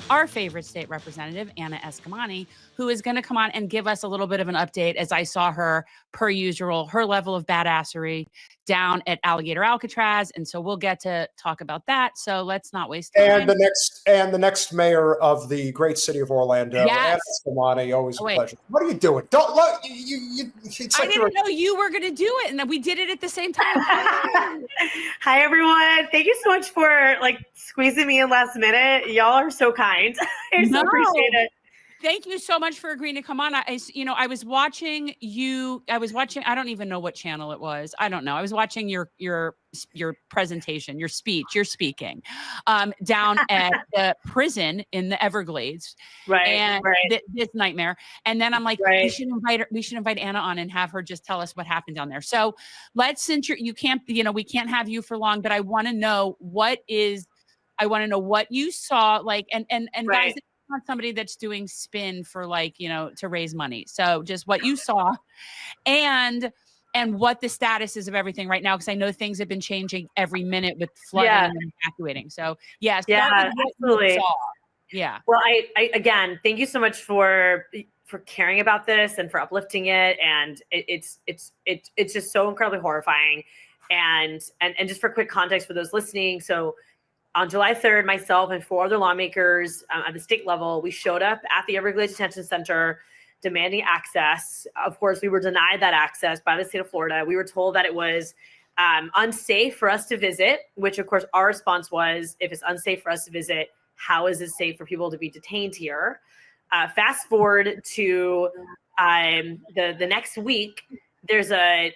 our favorite state representative, Anna Eskamani, who is going to come on and give us a little bit of an update as I saw her, per usual, her level of badassery down at Alligator Alcatraz. And so we'll get to talk about that. So let's not waste time. And the next mayor of the great city of Orlando, Yes. Eskamani, always a pleasure. What are you doing? Don't look. I didn't know you were going to do it, and then we did it at the same time. Hi, everyone. Thank you so much for squeezing me in last minute. Y'all are so kind. I so appreciate it. Thank you so much for agreeing to come on. I was watching you. I don't even know what channel it was. I don't know. I was watching your presentation, your speech, you're speaking down at the prison in the Everglades. Right. And this nightmare. And then I'm like, we should invite Anna on and have her just tell us what happened down there. So since we can't have you for long, but I want to know what you saw, and guys, not somebody that's doing spin for to raise money. So just what you saw and what the status is of everything right now, because I know things have been changing every minute with flooding and evacuating. So absolutely. Yeah. Well, I again, thank you so much for caring about this and for uplifting it. And it's just so incredibly horrifying. And just for quick context for those listening. So on July 3rd, myself and 4 other lawmakers at the state level, we showed up at the Everglades Detention Center demanding access. Of course, we were denied that access by the state of Florida. We were told that it was unsafe for us to visit, which of course our response was, if it's unsafe for us to visit, how is it safe for people to be detained here? Fast forward to the next week, there's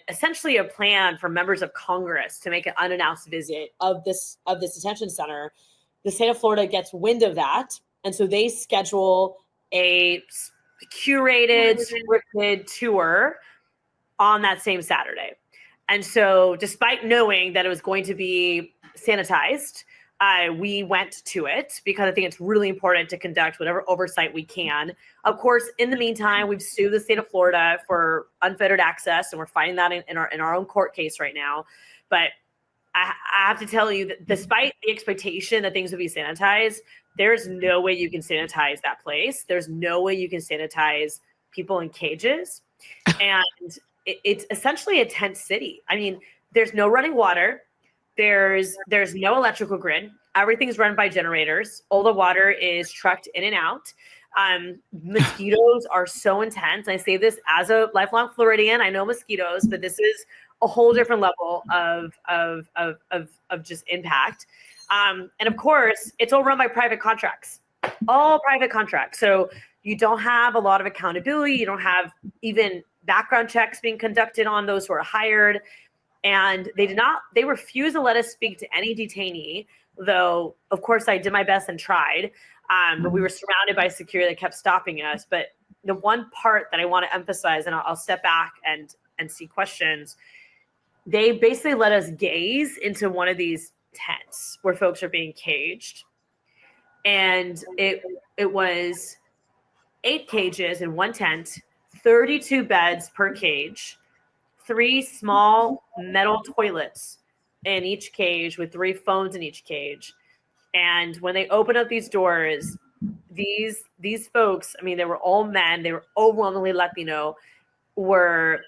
essentially a plan for members of Congress to make an unannounced visit of this detention center. The state of Florida gets wind of that, and so they schedule a curated, scripted tour on that same Saturday. And so, despite knowing that it was going to be sanitized, we went to it because I think it's really important to conduct whatever oversight we can. Of course, in the meantime, we've sued the state of Florida for unfettered access, and we're fighting that in our own court case right now. But I have to tell you that despite the expectation that things would be sanitized, there's no way you can sanitize that place. There's no way you can sanitize people in cages. And it's essentially a tent city. I mean, there's no running water. There's no electrical grid. Everything's run by generators. All the water is trucked in and out. Mosquitoes are so intense. I say this as a lifelong Floridian. I know mosquitoes, but this is a whole different level of just impact. And of course, it's all run by private contracts. All private contracts. So you don't have a lot of accountability. You don't have even background checks being conducted on those who are hired. And they refused to let us speak to any detainee, though, of course, I did my best and tried. But we were surrounded by security that kept stopping us. But the one part that I want to emphasize, and I'll step back and see questions, they basically let us gaze into one of these tents where folks are being caged. And it was 8 cages in one tent, 32 beds per cage, 3 small metal toilets in each cage with 3 phones in each cage. And when they opened up these doors, these folks, I mean, they were all men, they were overwhelmingly Latino, were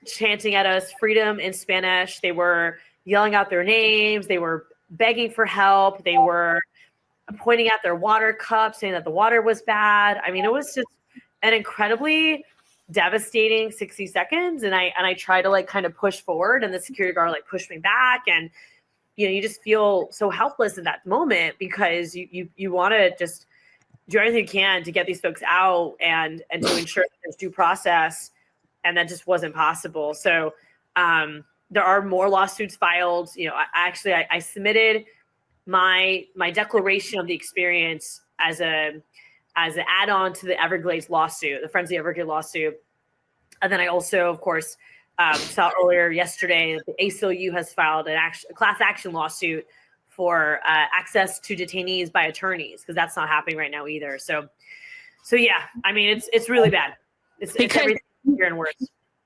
chanting at us freedom in Spanish. They were yelling out their names. They were begging for help. They were pointing at their water cups, saying that the water was bad. I mean, it was just an incredibly devastating 60 seconds. And I tried to kind of push forward, and the security guard pushed me back. And, you just feel so helpless in that moment because you want to just do everything you can to get these folks out and to ensure that there's due process. And that just wasn't possible. So there are more lawsuits filed. I submitted my declaration of the experience as an add-on to the Everglades lawsuit, the Friends of the Everglades lawsuit. And then I also, of course, saw earlier yesterday that the ACLU has filed a class action lawsuit for access to detainees by attorneys, because that's not happening right now either. So yeah, I mean, it's really bad. It's everything here and worse.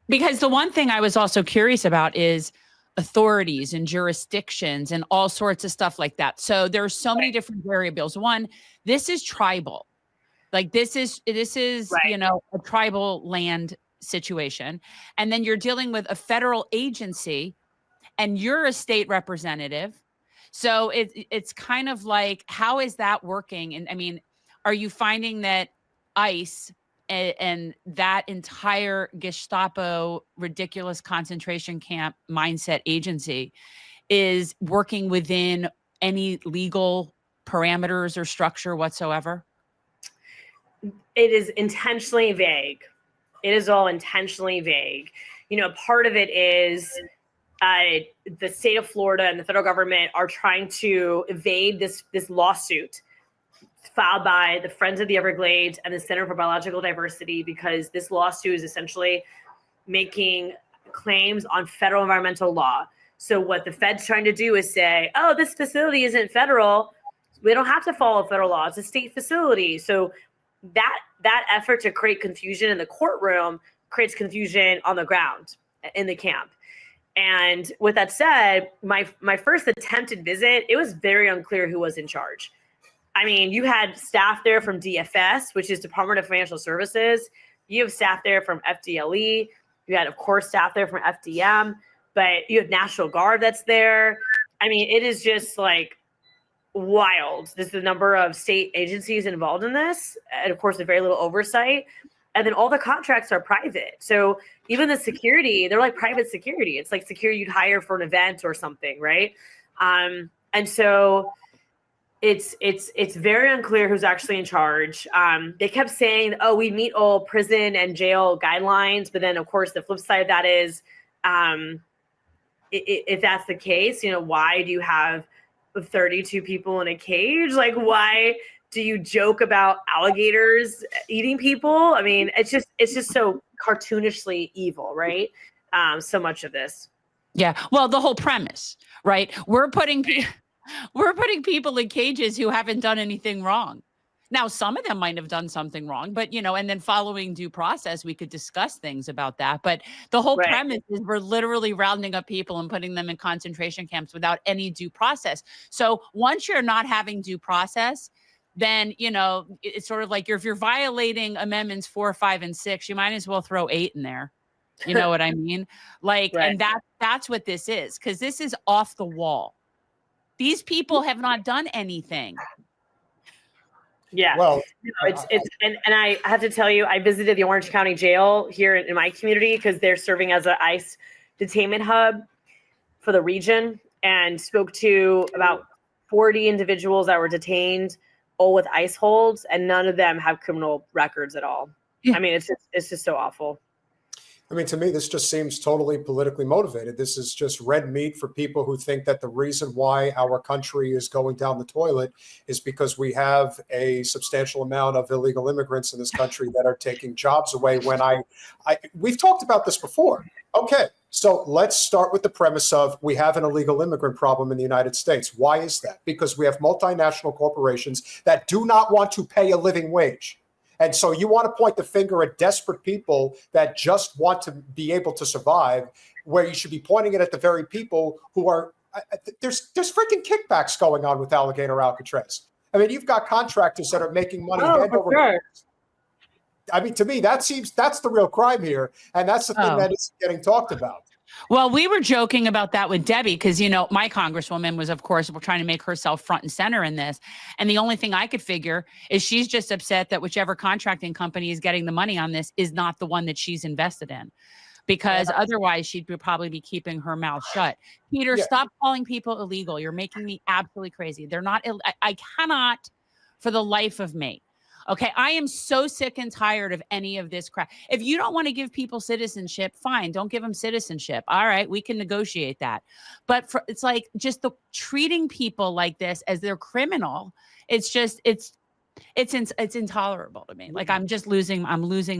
Because the one thing I was also curious about is, authorities and jurisdictions and all sorts of stuff like that. So there's so many different variables. One, this is tribal. Like this is a tribal land situation. And then you're dealing with a federal agency and you're a state representative. So it's kind of like, how is that working? And I mean, are you finding that ICE and that entire Gestapo ridiculous concentration camp mindset agency is working within any legal parameters or structure whatsoever? It is intentionally vague. It is all intentionally vague. Part of it is the state of Florida and the federal government are trying to evade this lawsuit filed by the Friends of the Everglades and the Center for Biological Diversity, because this lawsuit is essentially making claims on federal environmental law. So what the Fed's trying to do is say, oh, this facility isn't federal. We don't have to follow federal law. It's a state facility. So that effort to create confusion in the courtroom creates confusion on the ground in the camp. And with that said, my first attempted visit, it was very unclear who was in charge. I mean, you had staff there from DFS, which is Department of Financial Services. You have staff there from FDLE. You had, of course, staff there from FDM, but you have National Guard that's there. I mean, it is just like wild. This is the number of state agencies involved in this. And of course, there's very little oversight. And then all the contracts are private. So even the security, they're like private security. It's like security you'd hire for an event or something, right? And so it's very unclear who's actually in charge. They kept saying, oh, we meet all prison and jail guidelines. But then, of course, the flip side of that is, if that's the case, why do you have 32 people in a cage? Like, why do you joke about alligators eating people? I mean, it's just so cartoonishly evil, right? So much of this. Yeah. Well, the whole premise, right? We're putting people in cages who haven't done anything wrong. Now, some of them might have done something wrong, but, and then following due process, we could discuss things about that. But the whole premise is we're literally rounding up people and putting them in concentration camps without any due process. So once you're not having due process, then, it's sort of like if you're violating amendments 4, 5, and 6, you might as well throw 8 in there. You know what I mean? Like, and that's what this is, because this is off the wall. These people have not done anything. Yeah. Well, and I have to tell you, I visited the Orange County Jail here in my community because they're serving as an ICE detainment hub for the region, and spoke to about 40 individuals that were detained, all with ICE holds, and none of them have criminal records at all. Yeah. I mean, it's just so awful. I mean, to me, this just seems totally politically motivated. This is just red meat for people who think that the reason why our country is going down the toilet is because we have a substantial amount of illegal immigrants in this country that are taking jobs away. When we've talked about this before. Okay, so let's start with the premise of we have an illegal immigrant problem in the United States. Why is that? Because we have multinational corporations that do not want to pay a living wage. And so you want to point the finger at desperate people that just want to be able to survive, where you should be pointing it at the very people who are there's freaking kickbacks going on with Alligator Alcatraz. I mean, you've got contractors that are making money hand over hand. I mean, to me, that's the real crime here. And that's the thing that is getting talked about. Well, we were joking about that with Debbie because, my congresswoman was, of course, trying to make herself front and center in this. And the only thing I could figure is she's just upset that whichever contracting company is getting the money on this is not the one that she's invested in, because otherwise she'd probably be keeping her mouth shut. Peter, stop calling people illegal. You're making me absolutely crazy. They're not. I cannot for the life of me. Okay, I am so sick and tired of any of this crap. If you don't want to give people citizenship, fine, don't give them citizenship. All right, we can negotiate that. But it's like just the treating people like this as they're criminal. It's just it's intolerable to me. Like I'm losing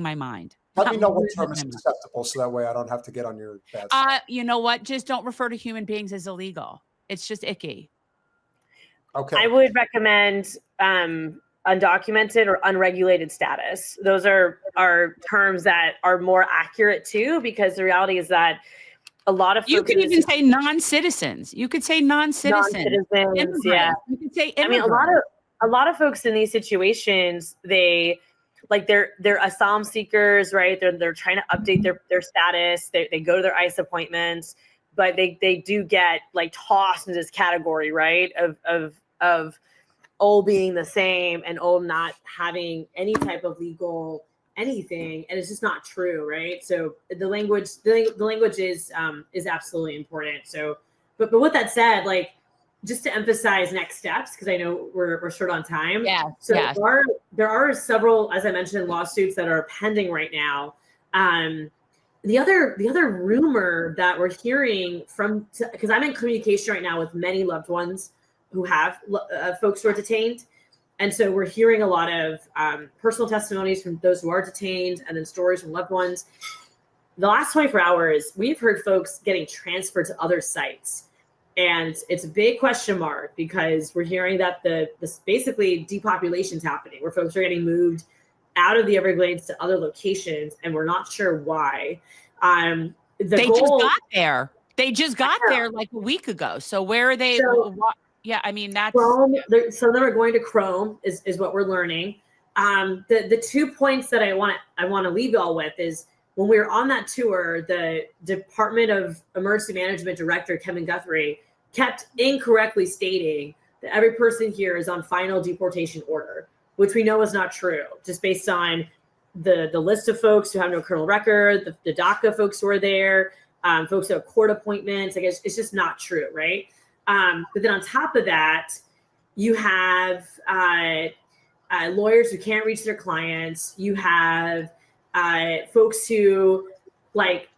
my mind. Let me know what term is acceptable, so that way I don't have to get on your bad side. You know what? Just don't refer to human beings as illegal. It's just icky. Okay. I would recommend undocumented or unregulated status. Those are terms that are more accurate too, because the reality is that a lot of folks you could even say non-citizens. You could say non-citizens. Non-citizens, yeah. You could say immigrants. I mean, a lot of folks in these situations, they're asylum seekers, right? They're trying to update their status. They go to their ICE appointments, but they do get like tossed into this category, right? Of all being the same and all not having any type of legal anything, and it's just not true, right? So the language is absolutely important. So, but with that said, like, just to emphasize next steps, because I know we're short on time. Yeah. So there are several, as I mentioned, lawsuits that are pending right now. The other rumor that we're hearing because I'm in communication right now with many loved ones who have folks who are detained. And so we're hearing a lot of personal testimonies from those who are detained, and then stories from loved ones. The last 24 hours, we've heard folks getting transferred to other sites. And it's a big question mark, because we're hearing that this basically depopulation is happening, where folks are getting moved out of the Everglades to other locations, and we're not sure why. They just got there like a week ago. So where are they? Yeah, I mean, that's Chrome. Some of them are going to Chrome, is what we're learning. The 2 points that I want to leave y'all with is, when we were on that tour, the Department of Emergency Management Director Kevin Guthrie kept incorrectly stating that every person here is on final deportation order, which we know is not true, just based on the list of folks who have no criminal record, the DACA folks who are there, folks who have court appointments. I guess it's just not true, right? But then on top of that, you have lawyers who can't reach their clients. You have folks who, like,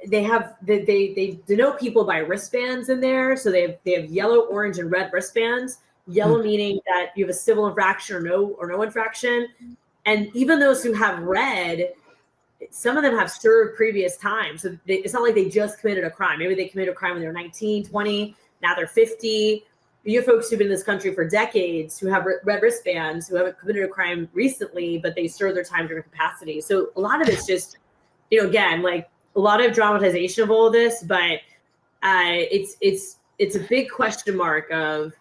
they denote people by wristbands in there. So they have yellow, orange, and red wristbands. Yellow meaning that you have a civil infraction or no infraction. And even those who have red, some of them have served previous time. So it's not like they just committed a crime. Maybe they committed a crime when they were 19, 20, now they're 50. You have folks who've been in this country for decades who have red wristbands, who haven't committed a crime recently, but they serve their time during capacity. So a lot of it's just, again, like, a lot of dramatization of all of this, but it's a big question mark of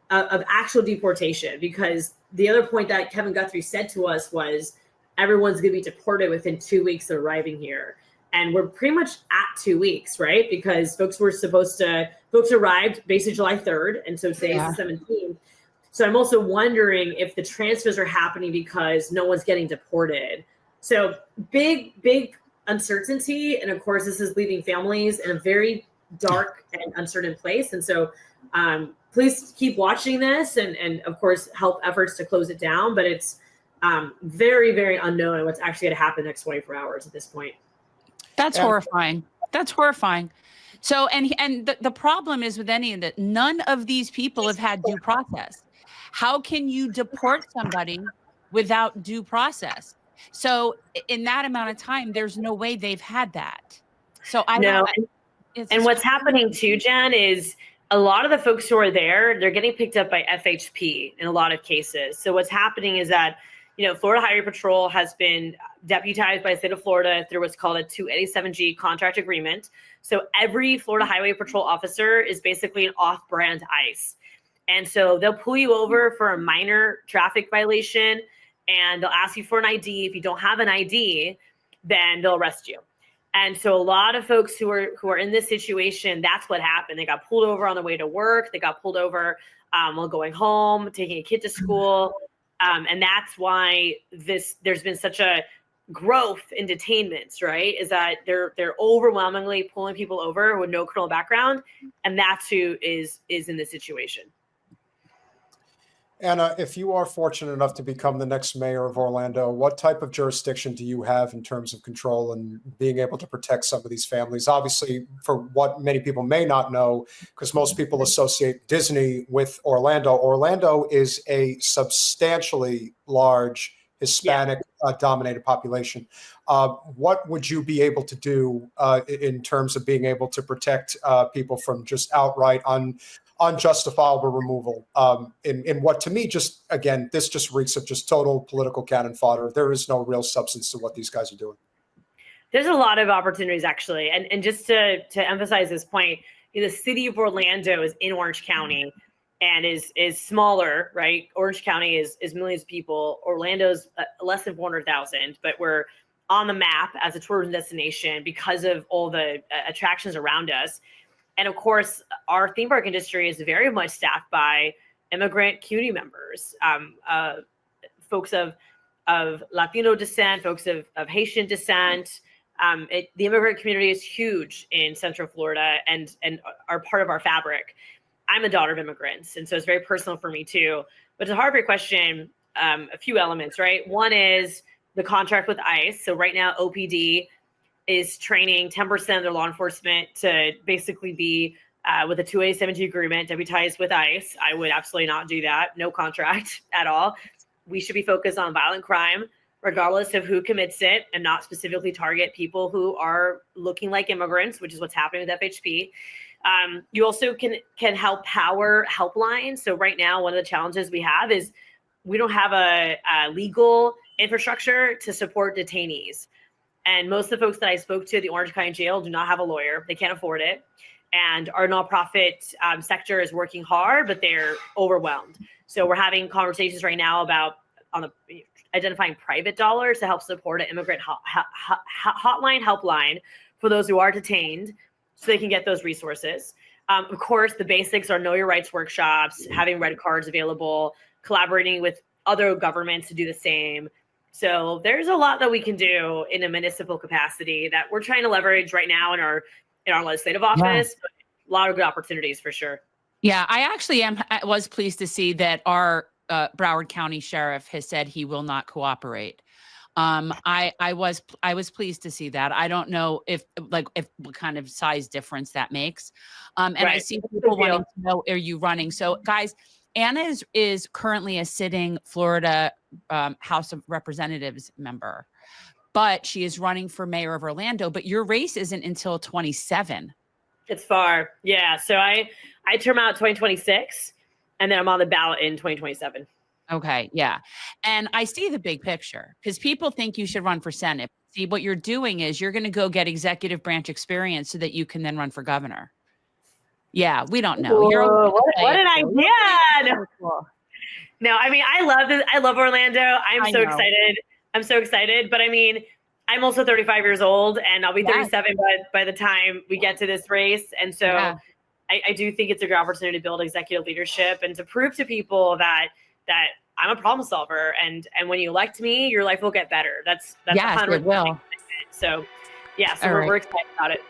actual deportation, because the other point that Kevin Guthrie said to us was everyone's going to be deported within 2 weeks of arriving here. And we're pretty much at 2 weeks, right? Because folks arrived basically July 3rd. And so today's the 17th. So I'm also wondering if the transfers are happening because no one's getting deported. So big uncertainty. And of course, this is leaving families in a very dark and uncertain place. And so please keep watching this and of course, help efforts to close it down. But it's very, very unknown what's actually going to happen next 24 hours at this point. That's horrifying. That's horrifying. So, and the problem is with any of that, none of these people have had due process. How can you deport somebody without due process? So in that amount of time, there's no way they've had that. So I know. And what's happening too, Jen, is a lot of the folks who are there, they're getting picked up by FHP in a lot of cases. So what's happening is that, Florida Highway Patrol has been deputized by the state of Florida through what's called a 287G contract agreement. So every Florida Highway Patrol officer is basically an off-brand ICE. And so they'll pull you over for a minor traffic violation, and they'll ask you for an ID. If you don't have an ID, then they'll arrest you. And so a lot of folks who are in this situation, that's what happened. They got pulled over on the way to work. They got pulled over while going home, taking a kid to school. And that's why there's been such a growth in detainments, right? Is that they're overwhelmingly pulling people over with no criminal background. And that's who is in this situation. Anna, if you are fortunate enough to become the next mayor of Orlando, what type of jurisdiction do you have in terms of control and being able to protect some of these families? Obviously, for what many people may not know, because most people associate Disney with Orlando, Orlando is a substantially large Hispanic dominated population. What would you be able to do in terms of being able to protect people from just outright unjustifiable removal in what, to me, just, again, this just reeks of just total political cannon fodder. There is no real substance to what these guys are doing. There's a lot of opportunities actually. And just to emphasize this point, the city of Orlando is in Orange County and is smaller, right? Orange County is millions of people. Orlando's less than 400,000, but we're on the map as a tourism destination because of all the attractions around us. And of course, our theme park industry is very much staffed by immigrant community members, folks of Latino descent, folks of Haitian descent. The immigrant community is huge in Central Florida and are part of our fabric. I'm a daughter of immigrants, and so it's very personal for me too. But to Harvard question, a few elements, right? One is the contract with ICE. So right now, OPD is training 10% of their law enforcement to basically be with a 2A17 agreement, deputized with ICE. I would absolutely not do that. No contract at all. We should be focused on violent crime, regardless of who commits it, and not specifically target people who are looking like immigrants, which is what's happening with FHP. You also can help power helplines. So right now, one of the challenges we have is we don't have a legal infrastructure to support detainees. And most of the folks that I spoke to at the Orange County Jail do not have a lawyer. They can't afford it. And our nonprofit sector is working hard, but they're overwhelmed. So we're having conversations right now about identifying private dollars to help support an immigrant hotline, helpline for those who are detained so they can get those resources. Of course, the basics are know your rights workshops, having red cards available, collaborating with other governments to do the same. So there's a lot that we can do in a municipal capacity that we're trying to leverage right now in our legislative office. But a lot of good opportunities for sure. Yeah, I was pleased to see that our Broward County Sheriff has said he will not cooperate. I was pleased to see that. I don't know if what kind of size difference that makes. And right. I see people wanting to know, are you running? So guys, Anna is currently a sitting Florida House of Representatives member, but she is running for mayor of Orlando, but your race isn't until 27. It's far. Yeah. So I term out 2026 and then I'm on the ballot in 2027. Okay. Yeah. And I see the big picture because people think you should run for Senate. See, what you're doing is you're going to go get executive branch experience so that you can then run for governor. Yeah. We don't know. What an idea. No, I mean, I love this. I love Orlando. I'm so excited. I'm so excited. But I mean, I'm also 35 years old and I'll be 37 by the time we get to this race. And so I do think it's a good opportunity to build executive leadership and to prove to people that I'm a problem solver. And when you elect me, your life will get better. That's 100%. It will. So we're excited about it.